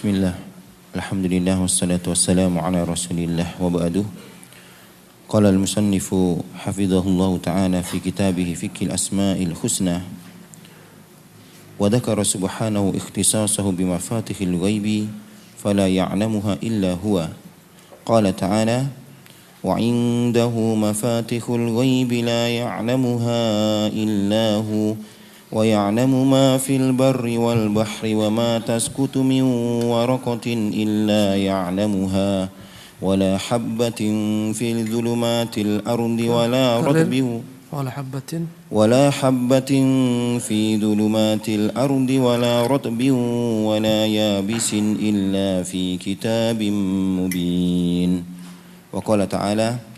Bismillah, alhamdulillah, wassalatu wassalamu ala rasulillah wa ba'du. Qala al-musannifu hafidhahullahu ta'ala fi kitabih Fiqhil Asma'il Husna wa dhakara subhanahu ikhtisasahu bimafatihil ghaibi fala ya'lamuha illa huwa. Qala ta'ala wa 'indahu mafatihul ghaibi la ya'lamuha illa hu wa ya'lamu ma fil barri wal bahri wa ma tasqutu min waraqatin illa ya'lamuha wa la habbatin fil dhulumatil ardi wa la ratbin wa la habbatin fi dhulumatil ardi wa la ratbin wa la yabisin illa fi kitabim mubin. Wa qala ta'ala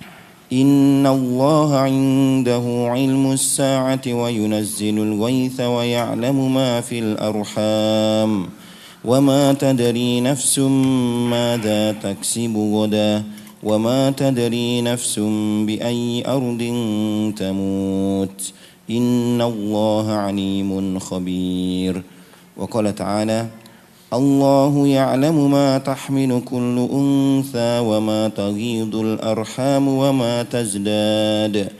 Inna Allah 'indahu 'ilmus sa'ati wa yunazzilul ghaitha wa ya'lamu ma fil arham wa ma tadri nafsum madza taksibu ghadan wa ma tadri nafsum bi ayyi ardin tamut inna Allah 'alimun khabir. Wa qala ta'ala Allahu ya'lamu ma tahmilu kullu untha wa ma taghidul arham wa ma tazdad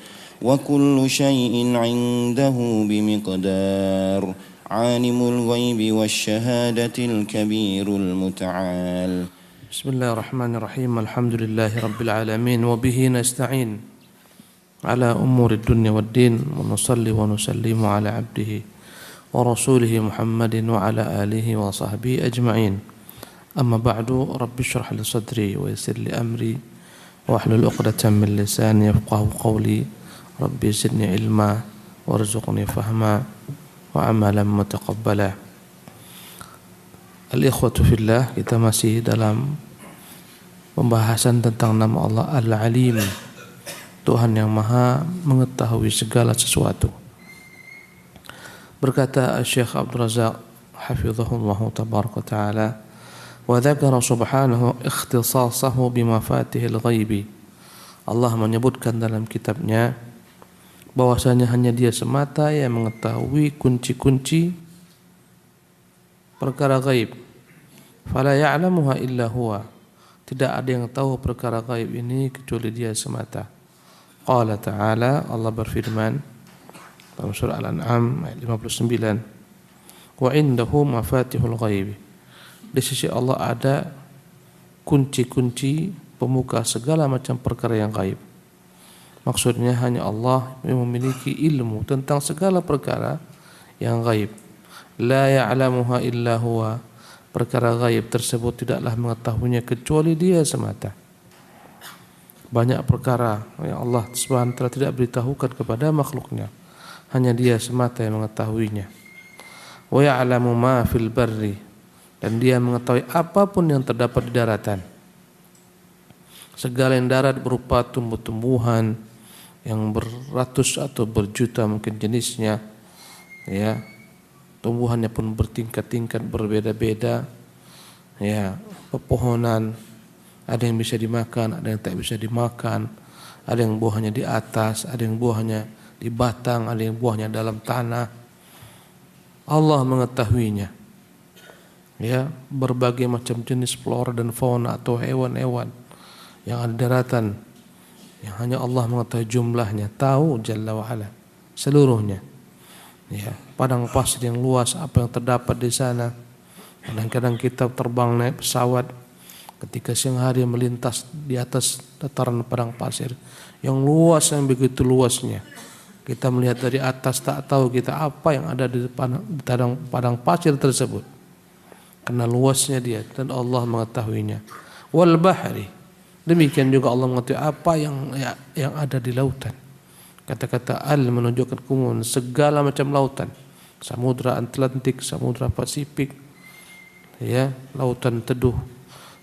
wa kullu shay'in 'indahu bimiqdar. 'Alimul ghaibi wasyahadatil kabirul muta'al. Bismillahirrahmanirrahim. Alhamdulillahi rabbil alamin wa bihi nasta'in ala umurid dunya waddin wa nusalli wa nusallimu ala abdihi wa rasulihi Muhammadin wa ala alihi wa sahbihi ajma'in. Amma ba'du, rabbi shrah li sadri wa yassir li amri wa hlul 'uqdatam min lisani yafqahu qawli. Rabbi zidni ilma warzuqni fahma wa amalan mutaqabbala. Al-ikhwatu fillah, kita masih dalam pembahasan tentang nama Allah Al-Alim, Tuhan yang Maha mengetahui segala sesuatu. Berkata Syekh Abdul Razak hafizahullah tabaraka ta'ala, wa dzakara subhanahu ikhtisasahu bimafatihil ghaibi. Allah menyebutkan dalam kitabnya bahwasanya hanya Dia semata yang mengetahui kunci-kunci perkara gaib. Fala ya'lamuha illa huwa. Tidak ada yang tahu perkara gaib ini kecuali Dia semata. Qala ta'ala, Allah berfirman dalam surah Al-An'am ayat 59, wa indahu mafatihul ghaib. Di sisi Allah ada kunci-kunci pemuka segala macam perkara yang gaib. Maksudnya hanya Allah yang memiliki ilmu tentang segala perkara yang gaib. La ya'lamuha illa huwa. Perkara gaib tersebut tidaklah mengetahuinya kecuali Dia semata. Banyak perkara yang Allah Subhanahu wa taala tidak beritahukan kepada makhluknya. Hanya Dia semata yang mengetahuinya. Wa ya'lamu ma fil barri, dan Dia mengetahui apapun yang terdapat di daratan. Segala yang darat berupa tumbuh-tumbuhan yang beratus atau berjuta mungkin jenisnya, ya. Tumbuhannya pun bertingkat-tingkat berbeda-beda. Ya, pepohonan, ada yang bisa dimakan, ada yang tak bisa dimakan. Ada yang buahnya di atas, ada yang buahnya di batang, ada yang buahnya dalam tanah. Allah mengetahuinya. Ya, berbagai macam jenis flora dan fauna atau hewan-hewan yang ada di daratan yang hanya Allah mengetahui jumlahnya, tahu Jalla wa Ala seluruhnya. Ya, padang pasir yang luas, apa yang terdapat di sana. Kadang-kadang kita terbang naik pesawat, ketika siang hari melintas di atas dataran padang pasir yang luas, yang begitu luasnya. Kita melihat dari atas, tak tahu kita apa yang ada di padang pasir tersebut, karena luasnya dia, dan Allah mengetahuinya. Wal bahri, demikian juga Allah mengetahui apa yang ada di lautan. Kata-kata al menunjukkan keumuman segala macam lautan, samudra Atlantik, samudra Pasifik, ya, lautan teduh,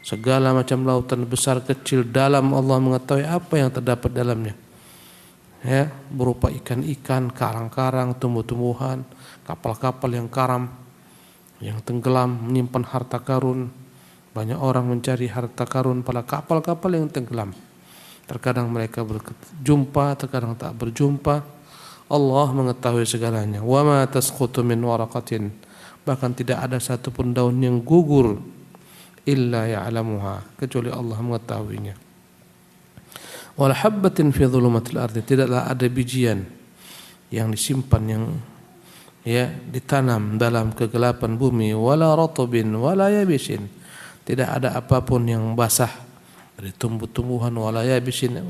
segala macam lautan besar kecil, dalam Allah mengetahui apa yang terdapat dalamnya. Ya, berupa ikan-ikan, karang-karang, tumbuh-tumbuhan, kapal-kapal yang karam, yang tenggelam menyimpan harta karun. Banyak orang mencari harta karun pada kapal-kapal yang tenggelam. Terkadang mereka berjumpa, terkadang tak berjumpa. Allah mengetahui segalanya. Wa ma tasqutu min waraqatin, bahkan tidak ada satupun daun yang gugur illa ya'lamuha, kecuali Allah mengetahuinya. Wala habbatin fi dhulumatil ardi, tidaklah ada bijian yang disimpan, yang ditanam dalam kegelapan bumi, wala ratbin wala yabisin, tidak ada apapun yang basah dari tumbuh-tumbuhan, wala yabisin,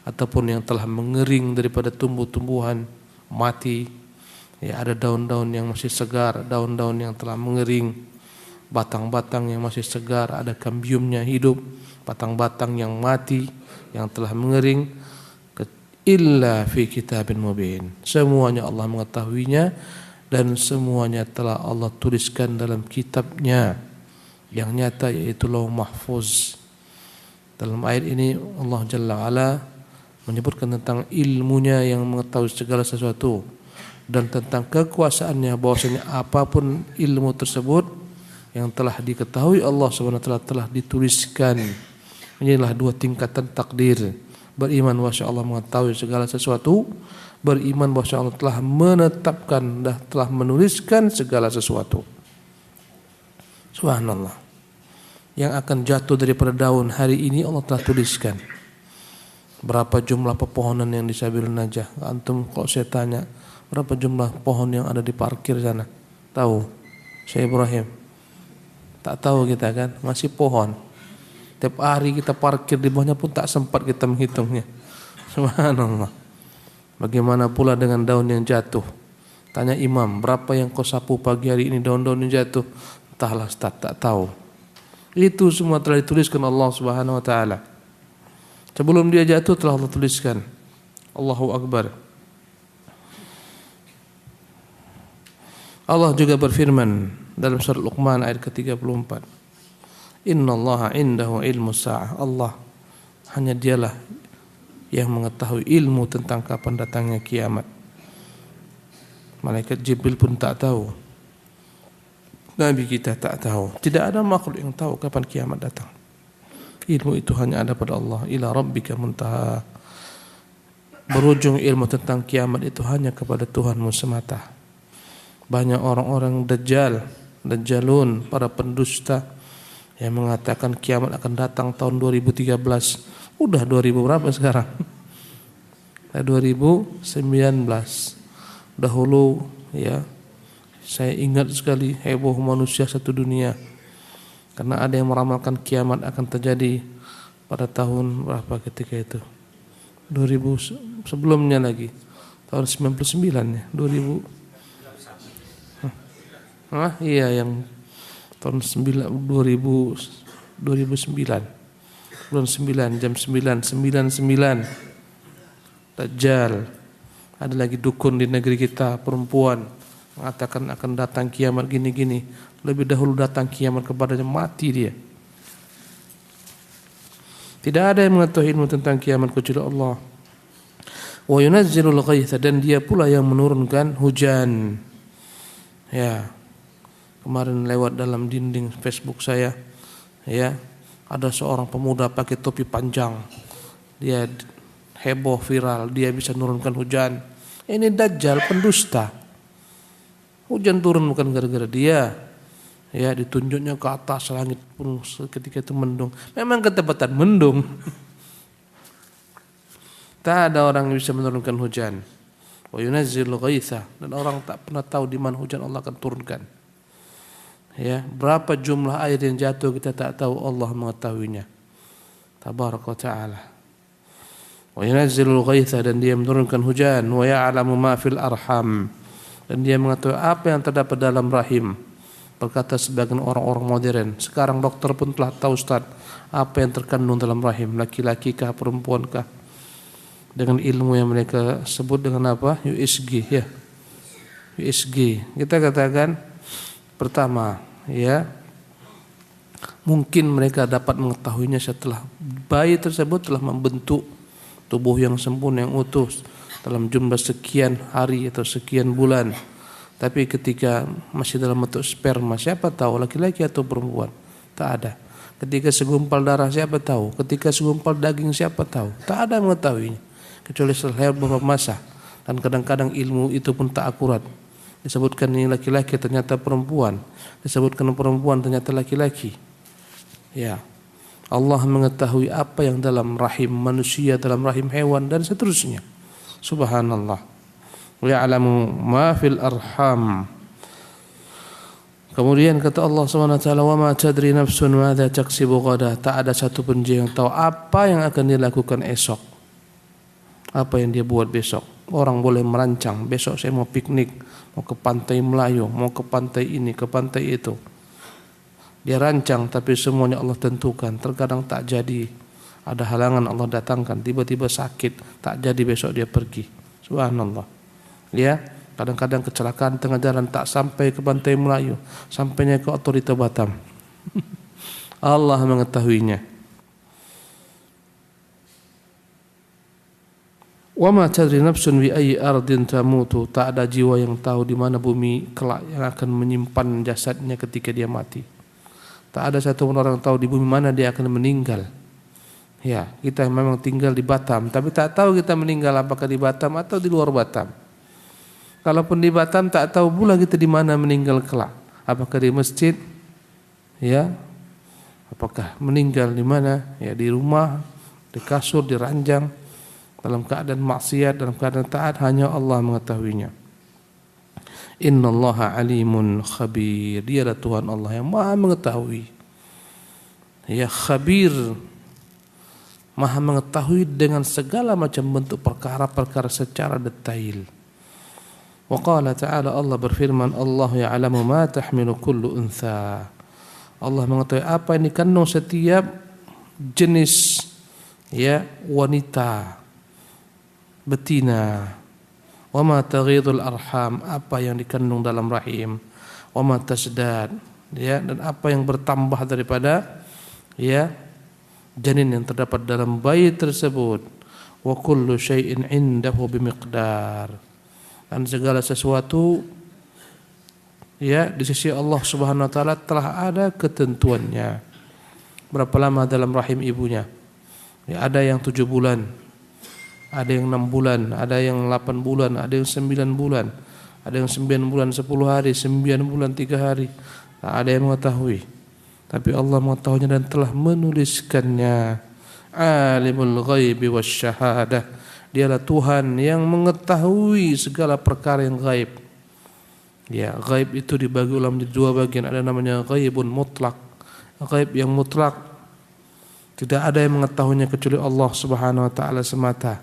ataupun yang telah mengering daripada tumbuh-tumbuhan mati. Ada daun-daun yang masih segar, daun-daun yang telah mengering, batang-batang yang masih segar, ada kambiumnya hidup, batang-batang yang mati yang telah mengering. Illa fi kitabin mubin, semuanya Allah mengetahuinya dan semuanya telah Allah tuliskan dalam kitabnya yang nyata, yaitu Lauh Mahfuz. Dalam ayat ini Allah Jalla wa'ala menyebutkan tentang ilmunya yang mengetahui segala sesuatu dan tentang kekuasaannya, bahwasanya apapun ilmu tersebut yang telah diketahui Allah SWT telah dituliskan. Inilah dua tingkatan takdir: beriman bahwa Allah mengetahui segala sesuatu, beriman bahwa Allah telah menetapkan dan telah menuliskan segala sesuatu. Subhanallah. Yang akan jatuh daripada daun hari ini Allah telah tuliskan. Berapa jumlah pepohonan yang di Sabilun Najah? Antum kalau saya tanya, berapa jumlah pohon yang ada di parkir sana? Tahu? Syekh Ibrahim? Tak tahu kita kan? Masih pohon. Tiap hari kita parkir di bawahnya pun tak sempat kita menghitungnya. Subhanallah. Bagaimana pula dengan daun yang jatuh? Tanya imam, berapa yang kau sapu pagi hari ini daun-daun yang jatuh? Entahlah Ustaz, tak tahu. Itu semua telah dituliskan Allah Subhanahu wa taala. Sebelum dia jatuh telah Allah tuliskan. Allahu Akbar. Allah juga berfirman dalam surat Luqman ayat ke-34. Innallaha indahu ilmu sa'ah. Allah hanya dialah yang mengetahui ilmu tentang kapan datangnya kiamat. Malaikat Jibril pun tak tahu. Nabi kita tak tahu. Tidak ada makhluk yang tahu kapan kiamat datang. Ilmu itu hanya ada pada Allah. Ila rabbika muntaha. Berujung ilmu tentang kiamat itu hanya kepada Tuhanmu semata. Banyak orang-orang dajjalun, para pendusta yang mengatakan kiamat akan datang tahun 2013. Udah 2000 berapa sekarang? 2019. Dahulu saya ingat sekali heboh manusia satu dunia karena ada yang meramalkan kiamat akan terjadi pada tahun berapa ketika itu? 2000 sebelumnya lagi. Tahun 99 ya, 2000. Iya yang tahun 2009. Bulan 9 jam 9:99. Dajjal. Ada lagi dukun di negeri kita perempuan mengatakan akan datang kiamat gini-gini. Lebih dahulu datang kiamat kepadanya, mati dia. Tidak ada yang mengetahui ilmu tentang kiamat kecuali Allah. Wa yunazzilul ghaitha, dan dia pula yang menurunkan hujan. Kemarin lewat dalam dinding Facebook saya, ada seorang pemuda pakai topi panjang. Dia heboh viral, dia bisa menurunkan hujan. Ini Dajjal, pendusta. Hujan turun bukan gara-gara dia. Ditunjuknya ke atas langit pun ketika itu mendung. Memang ketepatan mendung. Tak ada orang yang bisa menurunkan hujan. Wa yunazzilul ghaitha, dan orang tak pernah tahu di mana hujan Allah akan turunkan. Berapa jumlah air yang jatuh kita tak tahu, Allah mengetahuinya. Tabaraka wa ta'ala. Wa yunazzilul ghaitha, dan dia menurunkan hujan. Wa ya'lamu ma fil arham, dan dia mengetahui apa yang terdapat dalam rahim. Berkata sebagian orang-orang modern, sekarang dokter pun telah tahu Ustaz apa yang terkandung dalam rahim, laki-laki kah perempuan kah, dengan ilmu yang mereka sebut dengan apa? USG USG. Kita katakan pertama, mungkin mereka dapat mengetahuinya setelah bayi tersebut telah membentuk tubuh yang sempurna, yang utuh dalam jumlah sekian hari atau sekian bulan. Tapi ketika masih dalam bentuk sperma, siapa tahu laki-laki atau perempuan? Tak ada. Ketika segumpal darah, siapa tahu? Ketika segumpal daging, siapa tahu? Tak ada yang mengetahuinya kecuali setelah beberapa masa. Dan kadang-kadang ilmu itu pun tak akurat. Disebutkan ini laki-laki, ternyata perempuan. Disebutkan perempuan, ternyata laki-laki. Ya. Allah mengetahui apa yang dalam rahim manusia, dalam rahim hewan dan seterusnya. Subhanallah. Wa ya'lamu ma fil arham. Kemudian kata Allah Subhanahu wa taala, "Wa ma tadri nafsun madza taksibu ghadan." Tak ada satu pun jiwa yang tahu apa yang akan dilakukan esok. Apa yang dia buat besok. Orang boleh merancang, besok saya mau piknik, mau ke pantai Melayu, mau ke pantai ini, ke pantai itu. Dia rancang, tapi semuanya Allah tentukan. Terkadang tak jadi, ada halangan Allah datangkan, tiba-tiba sakit, tak jadi besok dia pergi. Subhanallah. Ya, kadang-kadang kecelakaan tengah jalan tak sampai ke pantai Melayu, sampainya ke otorita Batam. Allah mengetahuinya. Wa ma tadri nafsun bi ayyi ardin tamutu. Tak ada jiwa yang tahu di mana bumi kelak yang akan menyimpan jasadnya ketika dia mati. Tak ada satu orang tahu di bumi mana dia akan meninggal. Ya, kita memang tinggal di Batam, tapi tak tahu kita meninggal apakah di Batam atau di luar Batam. Kalaupun di Batam tak tahu pula kita di mana meninggal kelak. Apakah di masjid? Ya. Apakah meninggal di mana? Ya, di rumah, di kasur, di ranjang, dalam keadaan maksiat, dalam keadaan taat, hanya Allah mengetahuinya. Innallaha alimun khabir. Dialah Tuhan Allah yang Maha mengetahui. Ya, khabir, Maha mengetahui dengan segala macam bentuk perkara-perkara secara detail. Wa qala ta'ala, Allah berfirman, Allah ya'lamu ma tahmilu kullu untha. Allah mengetahui apa yang dikandung setiap jenis ya wanita, betina. Wa ma taghidul arham, apa yang dikandung dalam rahim. Wa ma tasdad, ya, dan apa yang bertambah daripada ya janin yang terdapat dalam bayi tersebut. Wa kullu syai'in 'indahu bimiqdar. Dan segala sesuatu ya di sisi Allah Subhanahu wa taala telah ada ketentuannya. Berapa lama dalam rahim ibunya? Ya, ada yang 7 bulan, ada yang 6 bulan, ada yang 8 bulan, ada yang 9 bulan, ada yang 9 bulan 10 hari, 9 bulan 3 hari. Tak ada yang mengetahui. Tapi Allah mengetahuinya dan telah menuliskannya. Alimul ghaibi wasyahadah. Dialah Tuhan yang mengetahui segala perkara yang gaib. Ya, gaib itu dibagi ulang menjadi 2 bagian. Ada namanya ghaibun mutlak. Gaib yang mutlak. Tidak ada yang mengetahuinya kecuali Allah Subhanahu wa taala semata.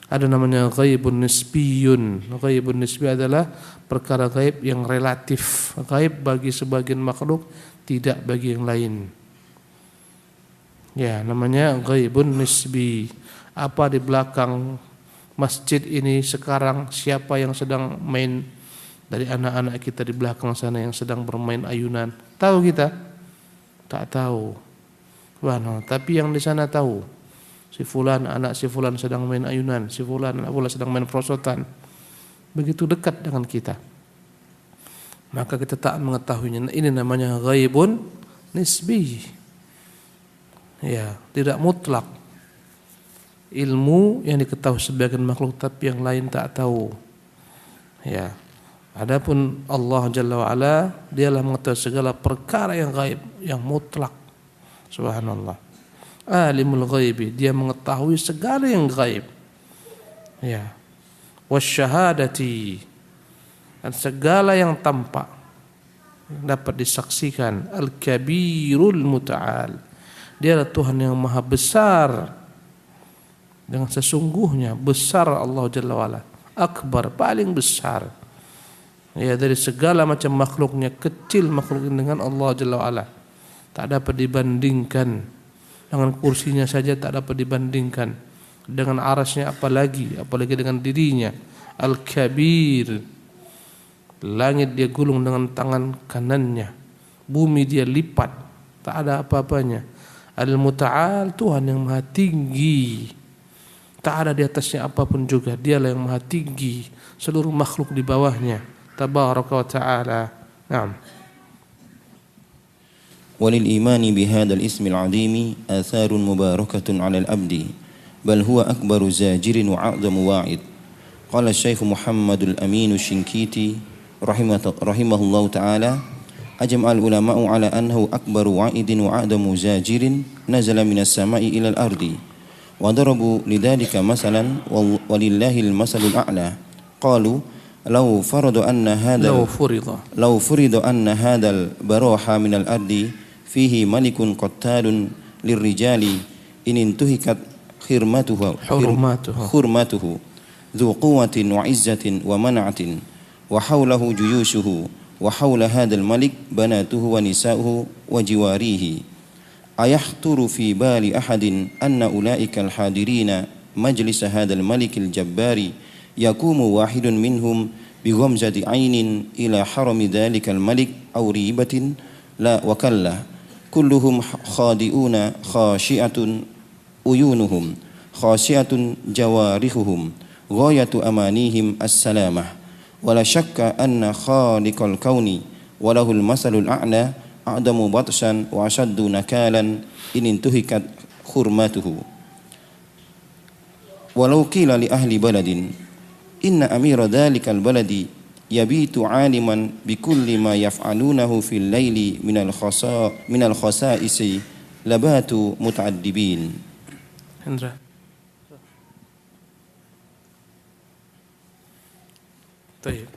Ada namanya ghaibun nisbiyun. Ghaibun nisbi adalah perkara gaib yang relatif. Gaib bagi sebagian makhluk, tidak bagi yang lain. Ya, namanya ghaibun nisbi. Apa di belakang masjid ini sekarang, siapa yang sedang main dari anak-anak kita di belakang sana yang sedang bermain ayunan? Tahu kita? Tak tahu. Wah, tapi yang di sana tahu. Si fulan, anak si fulan sedang main ayunan, si fulan, anak fulan sedang main prosotan. Begitu dekat dengan kita. Maka kita tak mengetahuinya. Ini namanya ghaibun nisbi. Ya, tidak mutlak. Ilmu yang diketahui sebagian makhluk tapi yang lain tak tahu. Ya. Adapun Allah Jalla wa Ala, dialah mengetahui segala perkara yang gaib, yang mutlak. Subhanallah. Alimul ghaibi, dia mengetahui segala yang gaib. Ya. Wasyahadati, dan segala yang tampak yang dapat disaksikan. Al-kabirul muta'al, dialah Tuhan yang maha besar. Dengan sesungguhnya besar Allah Jalla wa Ala. Akbar, paling besar. Ya, dari segala macam makhluknya, kecil makhluk dengan Allah Jalla wa Ala. Tak dapat dibandingkan. Dengan kursinya saja tak dapat dibandingkan. Dengan arasnya apalagi dengan dirinya. Al-Kabir. Langit dia gulung dengan tangan kanannya. Bumi dia lipat. Tak ada apa-apanya. Al-Muta'al, Tuhan yang maha tinggi. Tak ada di atasnya apapun juga. Dialah yang maha tinggi. Seluruh makhluk di bawahnya. Tabaraka wa ta'ala. Naam. وللإيمان بهذا الاسم العظيم آثار مباركة على الأبد بل هو أكبر زاجر وأعظم واعظ قال الشيخ محمد الأمين الشنكيتي رحمه الله تعالى أجمع العلماء على أنه أكبر وعيد وأعظم زاجر نزل من السماء إلى الأرض وضربوا لذلك مثلا ولله المثل الأعلى قالوا لو فرض أن هذا البروح من الأرض فيه ملك قتال للرجال إن انتهكت حرمته ذو قوة وعزة ومنعة وحوله جيوشه وحول هذا الملك بناته ونساؤه وجواريه أيخطر في بال أحد أن أولئك الحاضرين مجلس هذا الملك الجبار يقوم واحد منهم بغمزة عين إلى حرم ذلك الملك أو ريبة؟ لا وكلا كلهم خادئون خاشئة عيونهم خاشئة جوارحهم غاية أمانيهم السلامة ولا شك أن خالق الكون وله المثل الأعلى أعظم بطشا وأشد نكالا إن انتهكت حرمته ولو قيل لأهل بلد إن أمير ذلك البلد يبيت عالما بكل ما يفعلونه في الليل من الخصائص لباتوا متعذبين. طيب.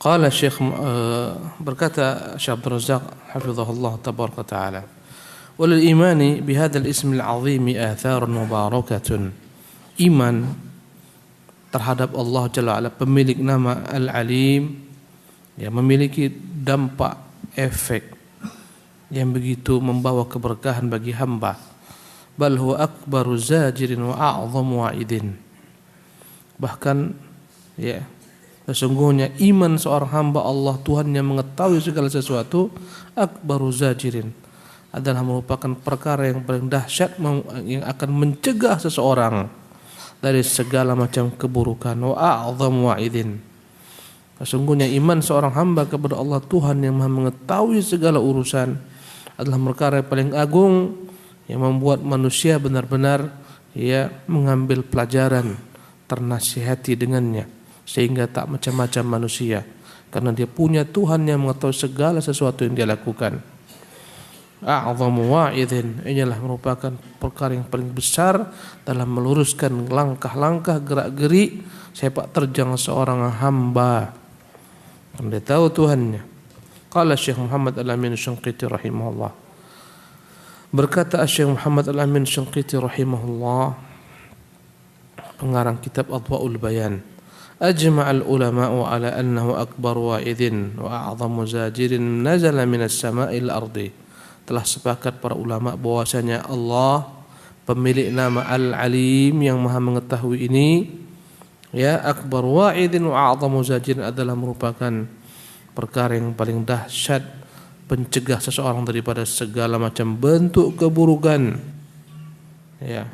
Qala Syekh berkata Syekh Abdul Razzaq hafizahullah tabaraka taala walil imani bihadzal ismil azim atharun mubarakatun. Iman terhadap Allah Jalla wa'ala, pemilik nama Al-Alim, ya, memiliki dampak efek yang begitu membawa keberkahan bagi hamba. Bal huwa akbaru zajirin wa a'zamu wa'idin. Bahkan, ya, sesungguhnya iman seorang hamba Allah, Tuhan yang mengetahui segala sesuatu, akbaru zajirin, adalah merupakan perkara yang paling dahsyat yang akan mencegah seseorang dari segala macam keburukan. Wa a'zamu wa'idin. Sesungguhnya iman seorang hamba kepada Allah, Tuhan yang Maha mengetahui segala urusan, adalah perkara yang paling agung yang membuat manusia benar-benar, ya, mengambil pelajaran, ternasihati dengannya, sehingga tak macam-macam manusia, karena dia punya Tuhan yang mengetahui segala sesuatu yang dia lakukan. A'zamu wa'idin, inilah merupakan perkara yang paling besar dalam meluruskan langkah-langkah gerak-gerik sepak terjang seorang hamba, karena dia tahu Tuhannya. Qala Syekh Muhammad Al-Amin Syinqiti rahimahullah, berkata Syekh Muhammad Al-Amin Syinqiti rahimahullah, pengarang kitab Adwa'ul Bayan, ajma'al ulama'u ala annahu akbar wa'idin wa a'zamu zajirin nazala minas sama'il ardi. Telah sepakat para ulama bahwasanya Allah, pemilik nama Al-Alim yang Maha mengetahui ini, ya, akbar wa'idin wa a'zamu zajirin, adalah merupakan perkara yang paling dahsyat, pencegah seseorang daripada segala macam bentuk keburukan. Ya,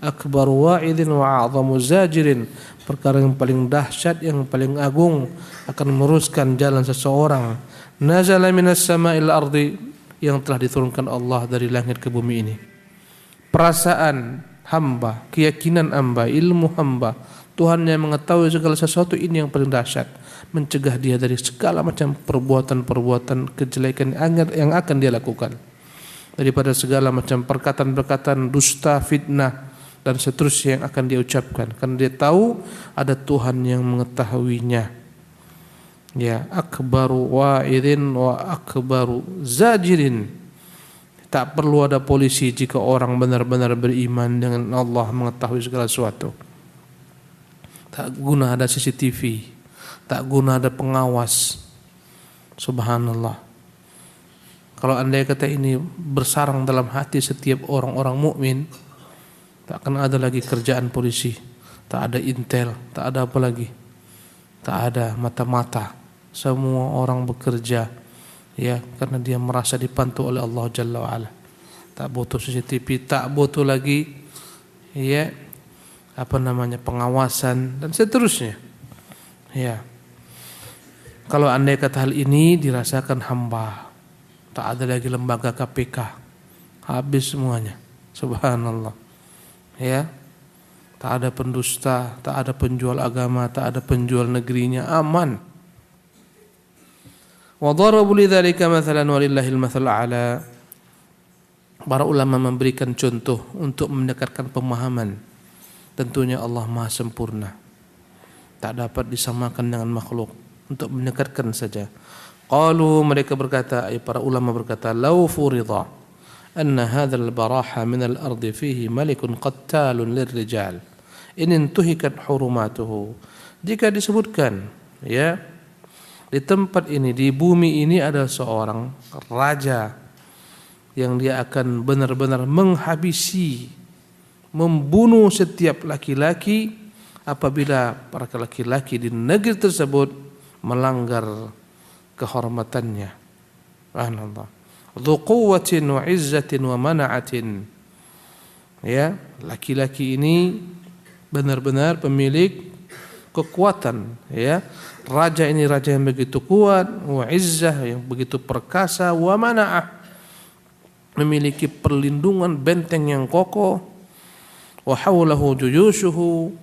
akbar wa'idin wa a'zamu zajirin, perkara yang paling dahsyat, yang paling agung, akan meluruskan jalan seseorang. Nazala minas sama'il ardi, yang telah diturunkan Allah dari langit ke bumi ini. Perasaan hamba, keyakinan hamba, ilmu hamba, Tuhan yang mengetahui segala sesuatu, ini yang paling dahsyat, mencegah dia dari segala macam perbuatan-perbuatan kejelekan yang akan dia lakukan, daripada segala macam perkataan-perkataan dusta, fitnah, dan seterusnya yang akan dia ucapkan, karena dia tahu ada Tuhan yang mengetahuinya. Ya, akbaru wa'idin wa akbaru zajirin. Tak perlu ada polisi jika orang benar-benar beriman dengan Allah, mengetahui segala sesuatu. Tak guna ada CCTV, tak guna ada pengawas. Subhanallah. Kalau andai kata ini bersarang dalam hati setiap orang-orang mukmin, tak akan ada lagi kerjaan polisi, tak ada intel, tak ada apa lagi, tak ada mata-mata. Semua orang bekerja, ya, karena dia merasa dipantu oleh Allah Jalla wa'ala. Tak butuh CCTV, tak butuh lagi, ya, pengawasan dan seterusnya. Ya, kalau andai kata hal ini dirasakan hamba, tak ada lagi lembaga KPK, habis semuanya. Subhanallah. Ya, tak ada pendusta, tak ada penjual agama, tak ada penjual negerinya, aman. Wa darabu lidzalika mathalan walillahil mathalul a'la. Para ulama memberikan contoh untuk mendekatkan pemahaman. Tentunya Allah Maha sempurna, tak dapat disamakan dengan makhluk. Untuk mendekatkan saja. Qalu, mereka berkata, para ulama berkata, law furida anna hadzal baraha min al-ardi fihi malikun qattalun lirrijal in intuhikat hurumatuhu. Jika disebutkan, ya, di tempat ini, di bumi ini ada seorang raja yang dia akan benar-benar menghabisi, membunuh setiap laki-laki apabila para laki-laki di negeri tersebut melanggar kehormatannya. Subhanallah. Dzu quwwatin wa izzatin wa mana'atin. Ya, laki-laki ini benar-benar pemilik kekuatan, ya. Raja ini raja yang begitu kuat, wa izzah yang begitu perkasa, wa mana'ah memiliki perlindungan benteng yang kokoh, wa haulahu juyushuhu,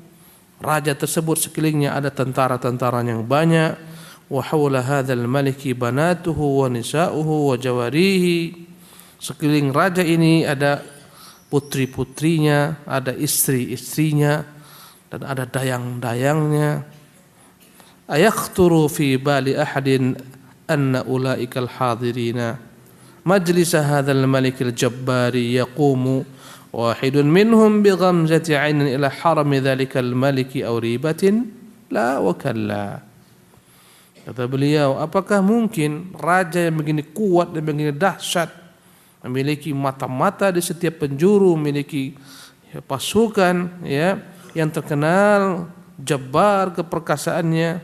raja tersebut sekelilingnya ada tentara-tentara yang banyak, wa haula hadzal maliki banatuhu wa nisa'uhu wa jawarihi, sekeliling raja ini ada putri-putrinya, ada istri-istrinya, dan ada dayang-dayangnya. Ayakhturu fi bali ahadin anna ulaikal hadirina majlisa hadzal malikil jabbari yaqumu wahidun minhum bi ghamzati 'ainin ila harami dzalikal maliki aw ribatin la wa kalla. Kata beliau, apakah mungkin raja yang begini kuat dan begini dahsyat, memiliki mata-mata di setiap penjuru, memiliki pasukan, ya, yang terkenal jabbar keperkasaannya,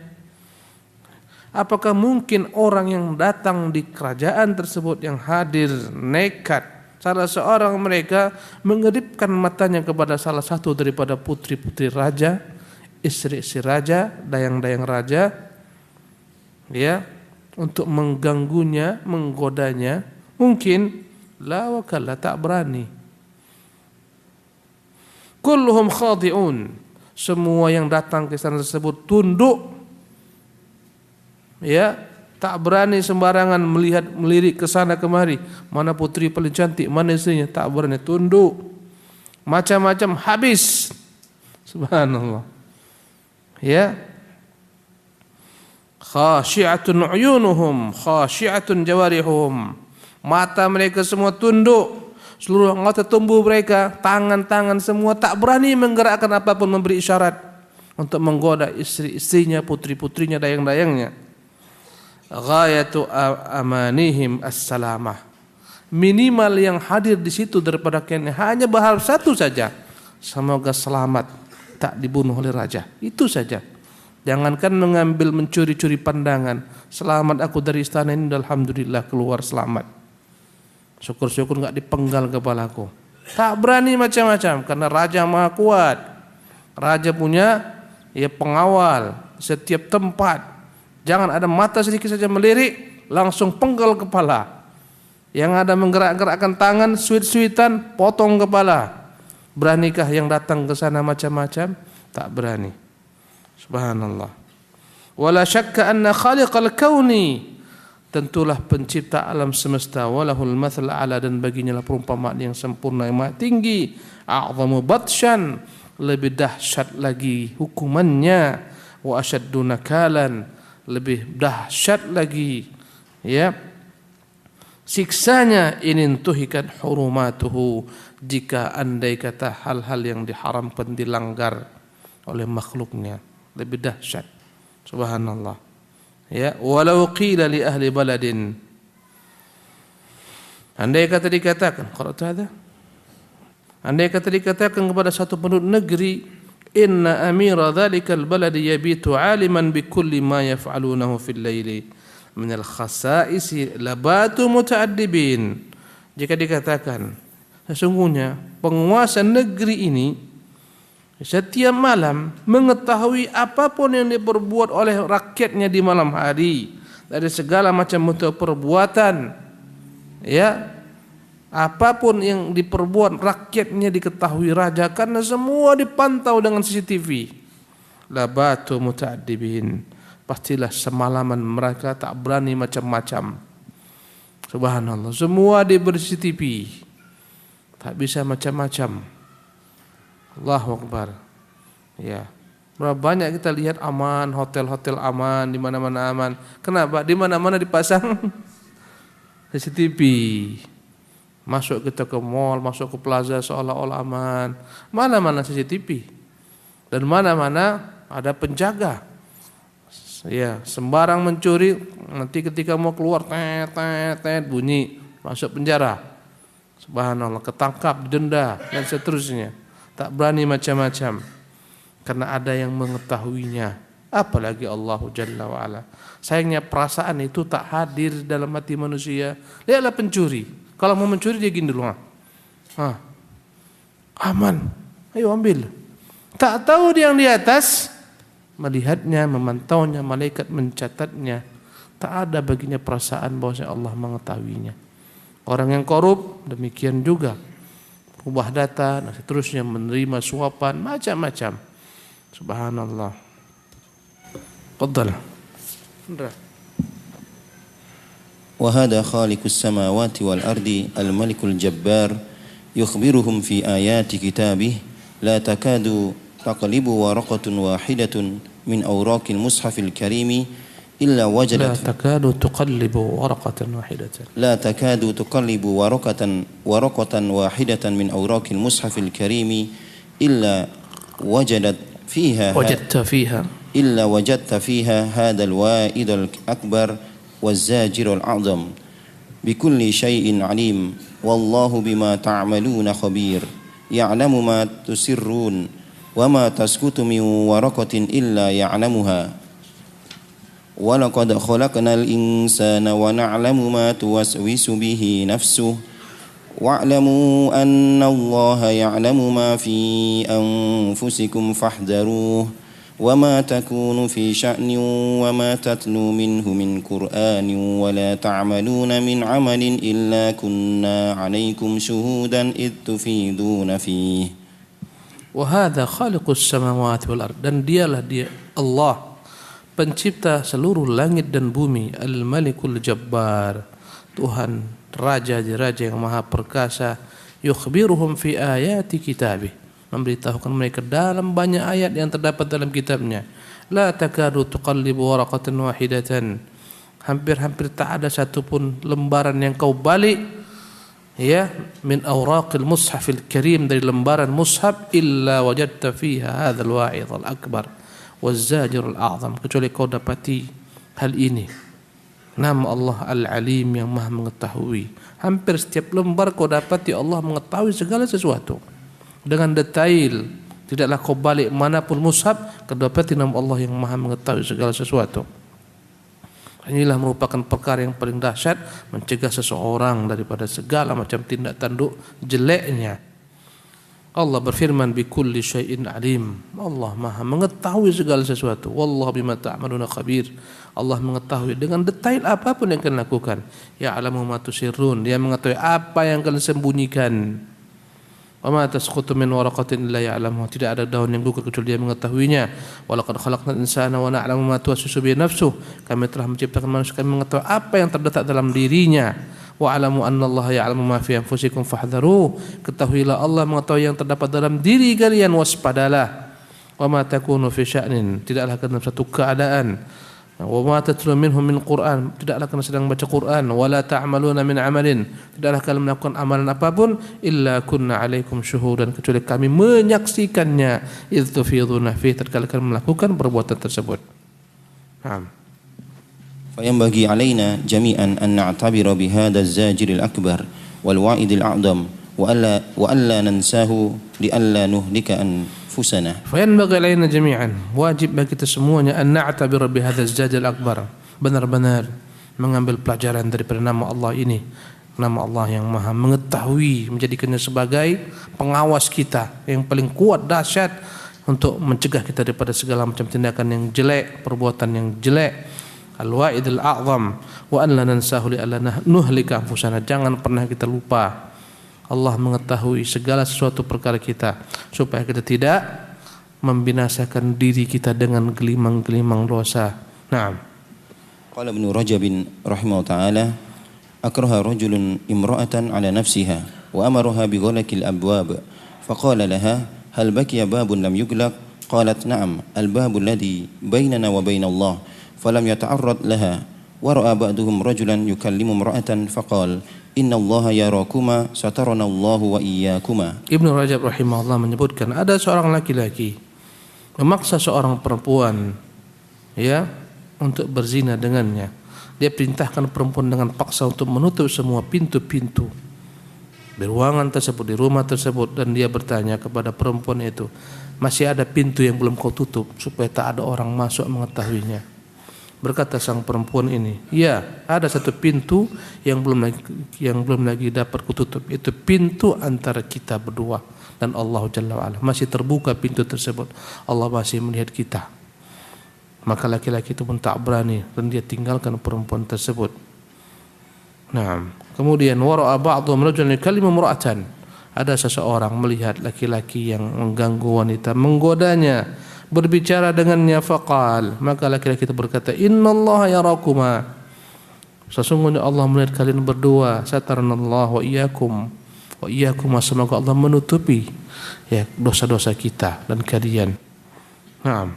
apakah mungkin orang yang datang di kerajaan tersebut yang hadir nekat, salah seorang mereka mengedipkan matanya kepada salah satu daripada putri-putri raja, istri-istri raja, dayang-dayang raja, ya, untuk mengganggunya, menggodanya? Mungkin la wakalla, tak berani. Kulluhum khadi'un, semua yang datang ke sana tersebut tunduk, ya, tak berani sembarangan melirik ke sana kemari, mana putri paling cantik, mana istrinya, tak berani, tunduk, macam-macam habis. Subhanallah, ya. Khasyi'atun uyunuhum khasyi'atun jawarihuhum, mata mereka semua tunduk, seluruh anggota tubuh mereka, tangan-tangan semua tak berani menggerakkan apapun, memberi isyarat untuk menggoda istri-istrinya, putri-putrinya, dayang-dayangnya. Ghayatu amanihim as-salamah, minimal yang hadir di situ daripada kalian hanya berharap satu saja, semoga selamat, tak dibunuh oleh raja. Itu saja. Jangankan mengambil, mencuri-curi pandangan, selamat aku dari istana ini, alhamdulillah keluar selamat, syukur-syukur enggak dipenggal kepalaku. Tak berani macam-macam, karena raja maha kuat. Raja punya, ya, pengawal setiap tempat. Jangan ada mata sedikit saja melirik, langsung penggal kepala. Yang ada menggerak-gerakkan tangan, suit-suitan, potong kepala. Beranikah yang datang ke sana macam-macam? Tak berani. Subhanallah. Wala syakka anna khaliqal kauni, tentulah pencipta alam semesta, walahul mathal a'la, dan baginya lah perumpamaan yang sempurna, yang maha tinggi. A'zamu batshan, lebih dahsyat lagi hukumannya. Wa asyaddu nakalan, lebih dahsyat lagi, ya, siksanya. Inin tuhikan hurumatuhu, jika andai kata hal-hal yang diharamkan dilanggar oleh makhluknya, lebih dahsyat. Subhanallah, ya. Walau qila li ahli baladin, andai kata dikatakan, andai kata dikatakan kepada satu penduduk negeri, inna amira dhalikal baladi yabitu aliman bikulli ma yaf'alunahu fil laili min al khasa'isi labatu muta'addibin. Jika dikatakan sesungguhnya penguasa negeri ini setiap malam mengetahui apapun yang diperbuat oleh rakyatnya di malam hari, dari segala macam bentuk perbuatan, ya, apapun yang diperbuat rakyatnya diketahui raja, karena semua dipantau dengan CCTV. Labatu muta'addibin, pastilah semalaman mereka tak berani macam-macam. Subhanallah, semua diberi CCTV, tak bisa macam-macam. Allahu Akbar. Ya, berapa banyak kita lihat aman, hotel-hotel aman, di mana-mana aman. Kenapa? Di mana-mana dipasang CCTV. Masuk kita ke mall, masuk ke plaza seolah-olah aman. Mana-mana CCTV. Dan mana-mana ada penjaga. Ya, sembarang mencuri, nanti ketika mau keluar tet bunyi, masuk penjara. Subhanallah, ketangkap, didenda dan seterusnya. Tak berani macam-macam karena ada yang mengetahuinya. Apalagi Allah Jalla wa Ala. Sayangnya perasaan itu tak hadir dalam hati manusia. Lihatlah pencuri. Kalau mau mencuri dia gini dulu. Aman. Ayo ambil. Tak tahu dia yang di atas melihatnya, memantaunya, malaikat mencatatnya. Tak ada baginya perasaan bahwa Allah mengetahuinya. Orang yang korup demikian juga, ubah data dan seterusnya, menerima suapan macam-macam. Subhanallah. Qaddal. وهذا خالق السماوات والأرض الملك الجبار يخبرهم في آيات كتابه لا تكاد تقلب ورقة واحدة من أوراق المصحف الكريم إلا وجدت لا تكاد تقلب ورقة واحدة لا تكاد تقلب ورقة واحدة من أوراق المصحف الكريم إلا وجدت فيها هذا الوائد الأكبر والزاجر الأعظم بكل شيء عليم والله بما تعملون خبير يعلم ما تسرون وما تسكت من ورقة إلا يعلمها ولقد خلقنا الإنسان ونعلم ما توسوس به نفسه واعلموا أن الله يعلم ما في أنفسكم فاحذروه وما تكون في شأن وما تتلو منه من قرآن ولا تعملون من عمل إلا كنا عليكم شهودا إذ تفيضون فيه. وهذا خالق السماوات والأرض, dan dialah dia Allah pencipta seluruh langit dan bumi, Al-Malikul Jabbar, Tuhan raja-raja yang maha perkasa. Yukhbiruhum fi ayati kitabih, memberitahukan mereka dalam banyak ayat yang terdapat dalam kitabnya. La takadu tuqallibu waraqatan wahidatan, hampir-hampir tak ada satupun lembaran yang kau balik, ya, min awraqil mushafil karim, dari lembaran mushaf, illa wajadta fiha hadzal wa'idh al-akbar waz-zajir al-a'zam, kecuali kau dapati hal ini. Nama Allah Al-Alim, yang maha mengetahui. Hampir setiap lembar kau dapati Allah mengetahui segala sesuatu dengan detail. Tidaklah kau balik manapun mushaf kau dapati nama Allah yang maha mengetahui segala sesuatu. Inilah merupakan perkara yang paling dahsyat, mencegah seseorang daripada segala macam tindak tanduk jeleknya. Allah berfirman, bi kulli syai'in alim, Allah maha mengetahui segala sesuatu. Wallahu bima ta'maluna khabir, Allah mengetahui dengan detail apapun yang kalian lakukan. Ya'lamu ma tusirrun, dia mengetahui apa yang kalian sembunyikan. Wa ma tasqutu min waraqatin illa ya'lamuha, tidak ada daun yang gugur kecuali dia mengetahuinya. Wa laqad khalaqnal insana wa na'lamu ma tuwaswisu bihi nafsuhu, kami telah menciptakan manusia, kami mengetahui apa yang terdetak dalam dirinya. Wa alamu annallaha ya'lamu ma fi anfusikum fahdharuh, ketahuilah Allah mengetahui yang terdapat dalam diri kalian, waspadalah. Wa ma takunu fi sya'nin, tidaklah dalam satu keadaan. Wa ma tatlu minhum min Qur'an, tidaklah kalian sedang baca Quran. Wa la ta'maluna min amalin, tidaklah kalian melakukan amalan apapun, illa kunna 'alaikum syuhudan, kecuali kami menyaksikannya. Idz tufiduna fi, tatkala kalian melakukan perbuatan tersebut. فينبغي علينا جميعا أن نعتبر بهذا الزاجر الأكبر والوعيد الأعظم وألا ننساه لئلا نهلك أنفسنا. فينبغي علينا جميعا, wajib bagi kita semuanya, أن نعتبر بهذا الزاجر الأكبر, benar-benar mengambil pelajaran daripada nama Allah ini, nama Allah yang maha mengetahui, menjadikannya sebagai pengawas kita yang paling kuat, dahsyat, untuk mencegah kita daripada segala macam tindakan yang jelek, perbuatan yang jelek. Al-Wa'id al-A'zam wa an la nansahu li alla nuhlika anfusana, jangan pernah kita lupa Allah mengetahui segala sesuatu perkara kita, supaya kita tidak membinasakan diri kita dengan gelimang-gelimang dosa, Naam. Qala Ibnu Rajab rahimahu ta'ala akraha rajulun imra'atan ala nafsiha wa amaraha bi ghalaqil abwab faqala laha hal baqiya babun lam yuglaq qalat na'am al-babu alladhi bainana wa bain Allah falam yata'arrad laha wa ra'a ba'duhum rajulan yukallimu imra'atan faqala inna Allah yarakuma satarana Allah wa iyyakuma. Ibnu Rajab rahimahullah menyebutkan ada seorang laki-laki memaksa seorang perempuan ya untuk berzina dengannya. Dia perintahkan perempuan dengan paksa untuk menutup semua pintu-pintu di ruangan tersebut, di rumah tersebut, dan dia bertanya kepada perempuan itu, masih ada pintu yang belum kau tutup supaya tak ada orang masuk mengetahuinya? Berkata sang perempuan ini, ya, ada satu pintu yang belum lagi dapat kututup, itu pintu antara kita berdua dan Allah Jalla wa'ala. Masih terbuka pintu tersebut, Allah masih melihat kita. Maka laki-laki itu pun tak berani dan dia tinggalkan perempuan tersebut. Nah, kemudian wara'a ba'dhum rajulan yukallimu imra'atan. Ada seseorang melihat laki-laki yang mengganggu wanita, menggodanya, berbicara dengannya, faqal, maka laki-laki itu berkata, innallaha yarakuma. Sesungguhnya Allah melihat kalian berdua, sataranallahu wa iyyakum. Wa iyyakum, semoga Allah menutupi ya dosa-dosa kita dan kalian. Naam.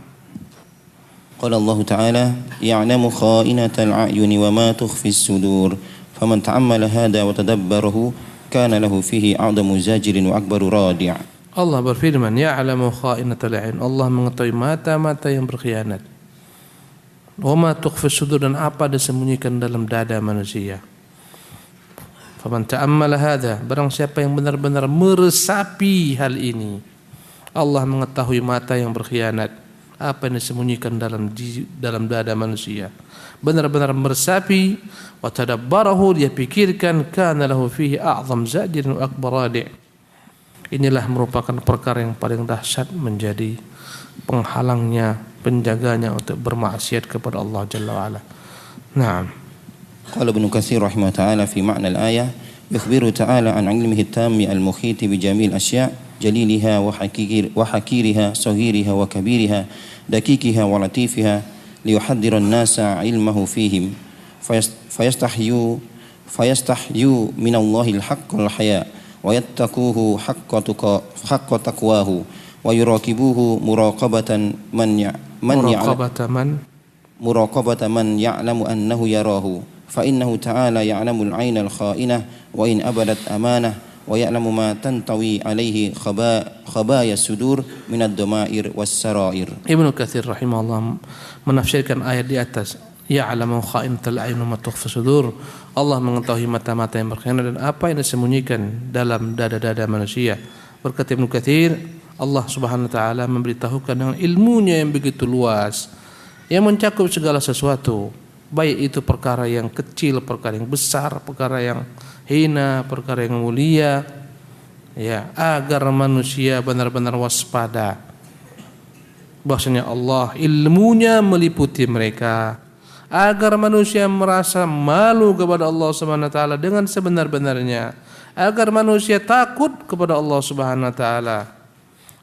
Qala Allah Ta'ala ya'lamu kha'inatal a'yuni wa ma tukhfi as-sudur faman ta'ammala hadha wa tadabbarahu kana lahu fihi a'damu zajirin wa akbaru radi'. Allah berfirman, ya'lamu kha'inatal a'yun, Allah mengetahui mata-mata yang berkhianat. Wa ma tukhfi as-sudur, dan apa disembunyikan dalam dada manusia. Faman ta'ammala hadha, barang siapa yang benar-benar meresapi hal ini, Allah mengetahui mata yang berkhianat, apa yang disembunyikan dalam dada manusia. Benar-benar meresapi, wa tadabbarahu, dia pikirkan, kana lahu fihi a'zam zajirin wa akbar radi'. Inilah merupakan perkara yang paling dahsyat, menjadi penghalangnya, penjaganya untuk bermaksiat kepada Allah Jalla wa'ala. Naam. Qala Ibnu Katsir rahimahullah ta'ala fi ma'na al-ayah yukhbiru ta'ala an 'ilmihi at-tammi al-mukhiti bi jami'il asya' jaliliha wa hakiriha saghiriha wa kabiriha dakikiha wa latifiha liyuhaddira an-nasa 'ilmahu fihim fayastahyu min Allahil haqqal haya wa yattaquhu haqqa taqwahu wa yuraqibuhu muraqabatan man ya'lamu annahu yarahu fa innahu ta'ala ya'lamul 'ainal kha'inah wa in abadat amanah wa ya'lamu ma tantawi alaihi khabaya sudur minad dhamair was sarair. Ibnu Katsir rahimahullah menafsirkan ayat di atas, ya'lamu kha'inatal a'yun wa ma tukhfi sudur. Allah mengetahui mata-mata yang berkhianat dan apa yang disembunyikan dalam dada-dada manusia. Berkata Ibnu Katsir, Allah Subhanahu wa taala memberitahukan dengan ilmunya yang begitu luas, yang mencakup segala sesuatu, baik itu perkara yang kecil, perkara yang besar, perkara yang hina, perkara yang mulia, ya, agar manusia benar-benar waspada. Bahwasanya Allah ilmunya meliputi mereka, agar manusia merasa malu kepada Allah Subhanahu wa taala dengan sebenar-benarnya, agar manusia takut kepada Allah Subhanahu wa taala,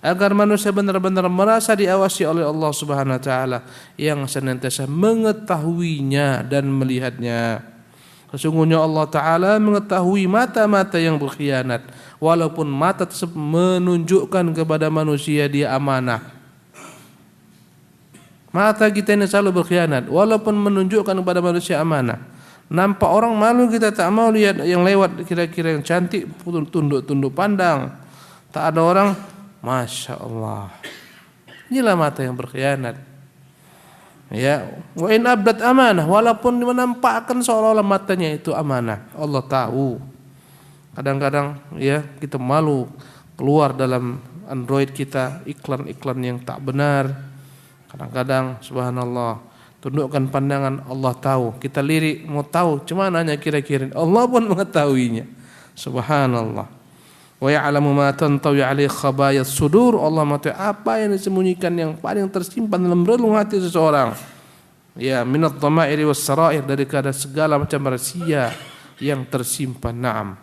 agar manusia benar-benar merasa diawasi oleh Allah Subhanahu wa taala yang senantiasa mengetahuinya dan melihatnya. Sesungguhnya Allah Ta'ala mengetahui mata-mata yang berkhianat, walaupun mata tersebut menunjukkan kepada manusia dia amanah. Mata kita ini selalu berkhianat, walaupun menunjukkan kepada manusia amanah. Nampak orang malu, kita tak mau lihat yang lewat kira-kira yang cantik, tunduk-tunduk pandang. Tak ada orang, Masya Allah. Inilah mata yang berkhianat. Ya, wa in abdat amanah, walaupun menampakkan seolah-olah matanya itu amanah, Allah tahu. Kadang-kadang ya kita malu keluar dalam Android kita iklan-iklan yang tak benar. Kadang-kadang subhanallah, tundukkan pandangan, Allah tahu. Kita lirik mau tahu cumananya kira-kira, Allah pun mengetahuinya. Subhanallah. Wa ya'lamu ma tantawi alaihi khabayas sudur. Allah mengetahui apa yang disembunyikan yang paling tersimpan dalam relung hati seseorang. Ya, minad dhamairi was sarair, dari segala macam rahasia yang tersimpan. Naam.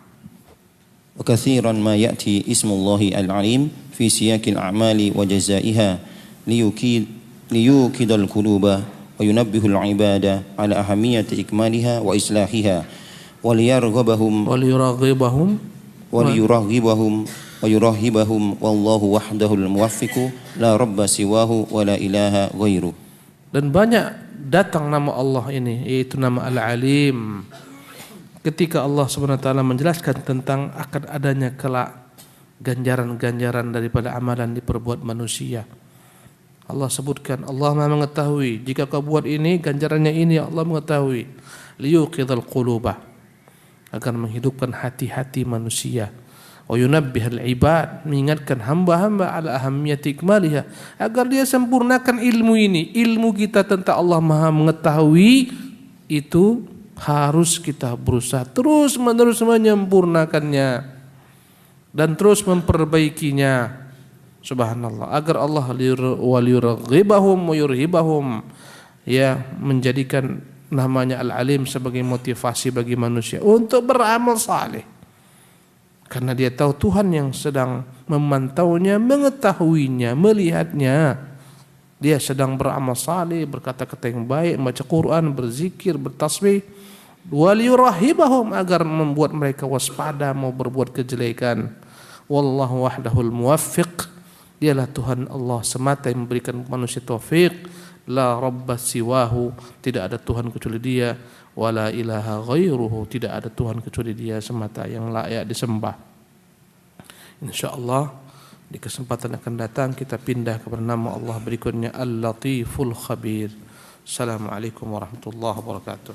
Wa katsiran ma ya'ti ismullahi al-'alim fi siyaqil a'mali wa jazaiha liyukidal quluba وينبه العباد على أهمية إكمالها وإصلاحها وليرغبهم والله وحده الموفق لا رب سواه ولا إله غيره. Dan banyak datang nama Allah ini, yaitu nama Al-Alim. Ketika Allah SWT menjelaskan tentang akan adanya kelak ganjaran-ganjaran daripada amalan diperbuat manusia, Allah sebutkan Allah Maha mengetahui. Jika kau buat ini, ganjarannya ini, Allah mengetahui. Liyuqidhal qulubah, agar menghidupkan hati-hati manusia. Wa yunabbihal ibad, mengingatkan hamba-hamba ala ahammiyati ikmaliha, agar dia sempurnakan ilmu ini. Ilmu kita tentang Allah Maha mengetahui itu harus kita berusaha terus menerus menyempurnakannya dan terus memperbaikinya. Subhanallah, agar Allah waliyurghibahum wa yurhibahum, ya, menjadikan namanya Al-Alim sebagai motivasi bagi manusia untuk beramal saleh. Karena dia tahu Tuhan yang sedang memantaunya, mengetahuinya, melihatnya. Dia sedang beramal saleh, berkata-kata yang baik, membaca Quran, berzikir, bertasbih. Waliyurahibahum, agar membuat mereka waspada mau berbuat kejelekan. Wallahu wahdahul muwaffiq, dialah Tuhan Allah semata yang memberikan manusia taufik. La rabba siwahu, tidak ada Tuhan kecuali dia. Wala ilaha ghairuhu, tidak ada Tuhan kecuali dia semata yang layak disembah. InsyaAllah di kesempatan akan datang kita pindah kepada nama Allah berikutnya, Al-Latiful Khabir. Assalamualaikum warahmatullahi wabarakatuh.